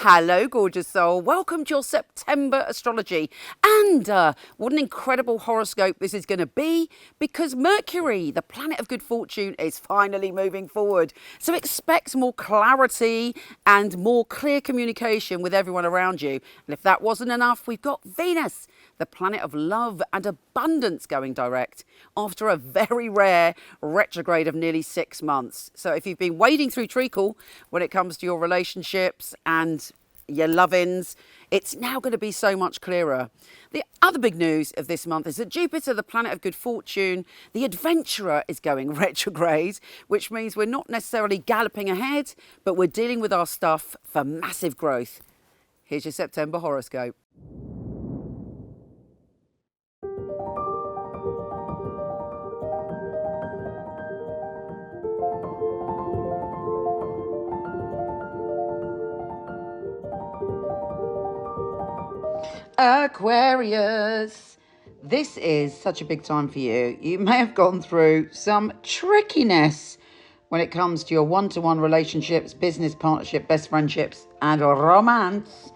Hello, gorgeous soul. Welcome to your September astrology. And what an incredible horoscope this is going to be because Mercury, the planet of good fortune, is finally moving forward. So expect more clarity and more clear communication with everyone around you. And if that wasn't enough, we've got Venus, the planet of love and abundance, going direct after a very rare retrograde of nearly 6 months. So if you've been wading through treacle when it comes to your relationships and your love-ins, it's now going to be so much clearer. The other big news of this month is that Jupiter, the planet of good fortune, the adventurer, is going retrograde, which means we're not necessarily galloping ahead, but we're dealing with our stuff for massive growth. Here's your September horoscope. Aquarius, this is such a big time for you. You may have gone through some trickiness when it comes to your one-to-one relationships, business partnership, best friendships, and romance,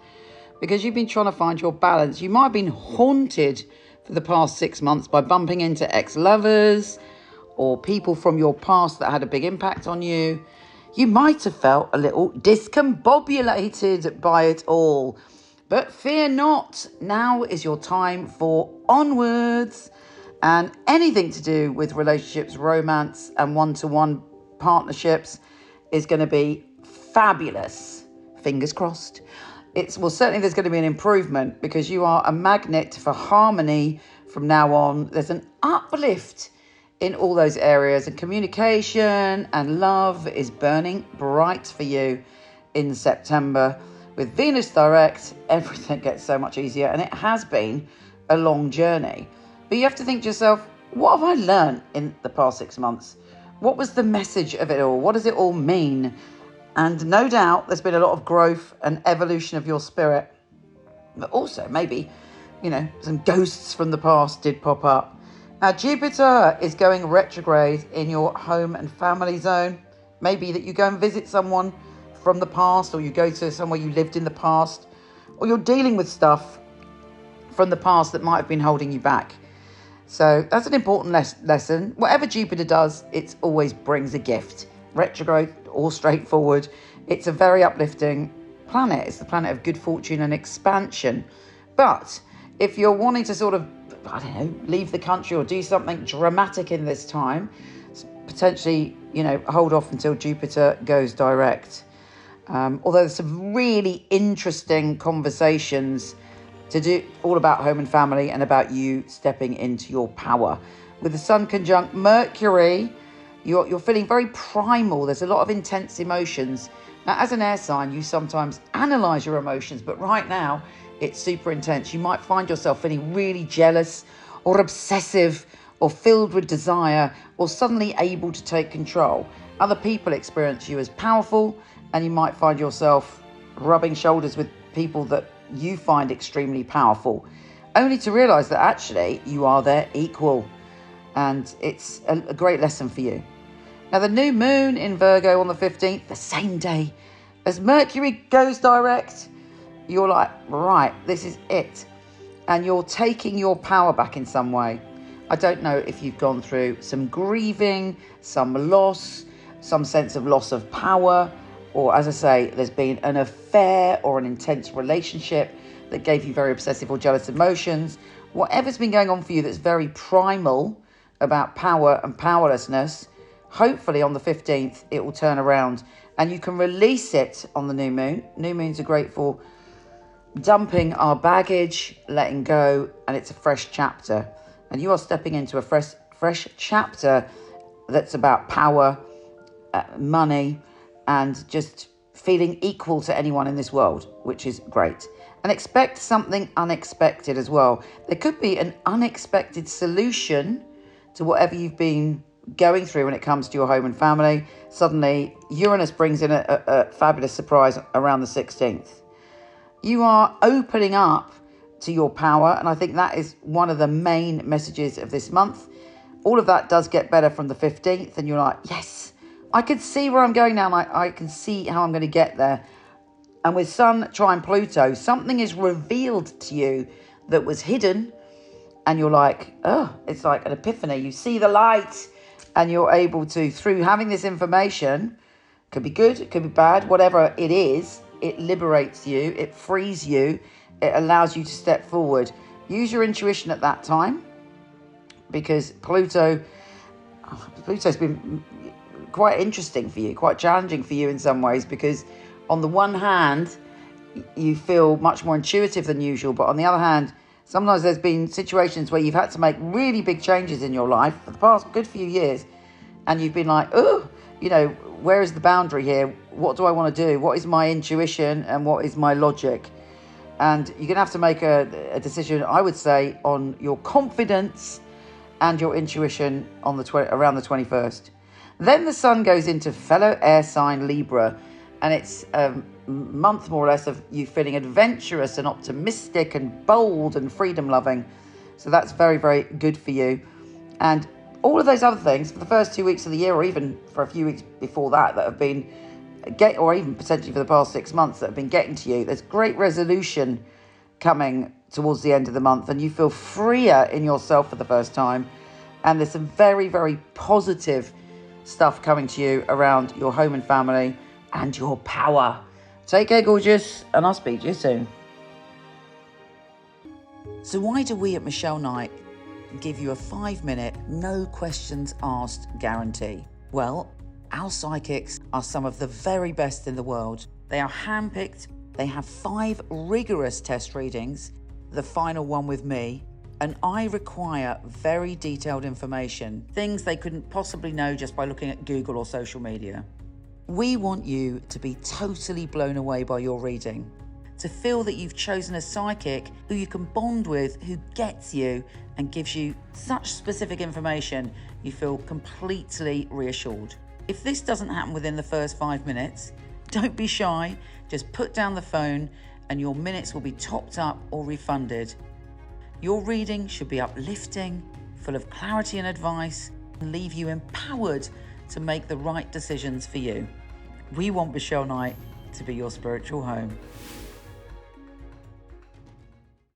because you've been trying to find your balance. You might have been haunted for the past 6 months by bumping into ex-lovers or people from your past that had a big impact on you. You might have felt a little discombobulated by it all. But fear not, now is your time for onwards, and anything to do with relationships, romance and one-to-one partnerships is going to be fabulous. Fingers crossed. Certainly there's going to be an improvement because you are a magnet for harmony from now on. There's an uplift in all those areas, and communication and love is burning bright for you in September. With Venus direct, everything gets so much easier, and it has been a long journey. But you have to think to yourself, what have I learned in the past 6 months? What was the message of it all? What does it all mean? And no doubt there's been a lot of growth and evolution of your spirit. But also maybe, some ghosts from the past did pop up. Now, Jupiter is going retrograde in your home and family zone. Maybe that you go and visit someone from the past, or you go to somewhere you lived in the past, or you're dealing with stuff from the past that might have been holding you back. So that's an important lesson. Whatever Jupiter does, it always brings a gift. Retrograde or straightforward, it's a very uplifting planet. It's the planet of good fortune and expansion. But if you're wanting to sort of, leave the country or do something dramatic in this time, potentially, hold off until Jupiter goes direct. Although there's some really interesting conversations to do all about home and family and about you stepping into your power. With the Sun conjunct Mercury, you're feeling very primal. There's a lot of intense emotions. Now, as an air sign, you sometimes analyze your emotions, but right now it's super intense. You might find yourself feeling really jealous or obsessive or filled with desire or suddenly able to take control. Other people experience you as powerful, and you might find yourself rubbing shoulders with people that you find extremely powerful, only to realize that actually you are their equal. And it's a great lesson for you. Now, the new moon in Virgo on the 15th, the same day as Mercury goes direct, you're like, right, this is it. And you're taking your power back in some way. I don't know if you've gone through some grieving, some loss, some sense of loss of power, or, as I say, there's been an affair or an intense relationship that gave you very obsessive or jealous emotions. Whatever's been going on for you that's very primal about power and powerlessness, hopefully on the 15th it will turn around and you can release it on the new moon. New moons are great for dumping our baggage, letting go, and it's a fresh chapter. And you are stepping into a fresh chapter that's about power, money, and just feeling equal to anyone in this world, which is great. And expect something unexpected as well. There could be an unexpected solution to whatever you've been going through when it comes to your home and family. Suddenly, Uranus brings in a fabulous surprise around the 16th. You are opening up to your power, and I think that is one of the main messages of this month. All of that does get better from the 15th, and you're like, yes, I can see where I'm going now, and I can see how I'm going to get there. And with Sun trine Pluto, something is revealed to you that was hidden, and you're like, oh, it's like an epiphany. You see the light, and you're able to, through having this information, could be good, it could be bad, whatever it is, it liberates you, it frees you, it allows you to step forward. Use your intuition at that time, because Pluto's been quite interesting for you, quite challenging for you in some ways, because on the one hand, you feel much more intuitive than usual, but on the other hand, sometimes there's been situations where you've had to make really big changes in your life for the past good few years, and you've been like, oh, where is the boundary here? What do I want to do? What is my intuition and what is my logic? And you're going to have to make a decision, I would say, on your confidence and your intuition on around the 21st. Then the Sun goes into fellow air sign Libra, and it's a month more or less of you feeling adventurous and optimistic and bold and freedom loving. So that's very, very good for you. And all of those other things for the first 2 weeks of the year, or even for a few weeks before that have been or even potentially for the past 6 months that have been getting to you. There's great resolution coming towards the end of the month, and you feel freer in yourself for the first time. And there's some very, very positive stuff coming to you around your home and family and your power. Take care, gorgeous, and I'll speak to you soon. So why do we at Michele Knight give you a 5-minute, no questions asked guarantee? Well, our psychics are some of the very best in the world. They are handpicked. They have 5 rigorous test readings, the final one with me, and I require very detailed information, things they couldn't possibly know just by looking at Google or social media. We want you to be totally blown away by your reading, to feel that you've chosen a psychic who you can bond with, who gets you and gives you such specific information you feel completely reassured. If this doesn't happen within the first 5 minutes, don't be shy, just put down the phone and your minutes will be topped up or refunded. Your reading should be uplifting, full of clarity and advice, and leave you empowered to make the right decisions for you. We want Michele Knight to be your spiritual home.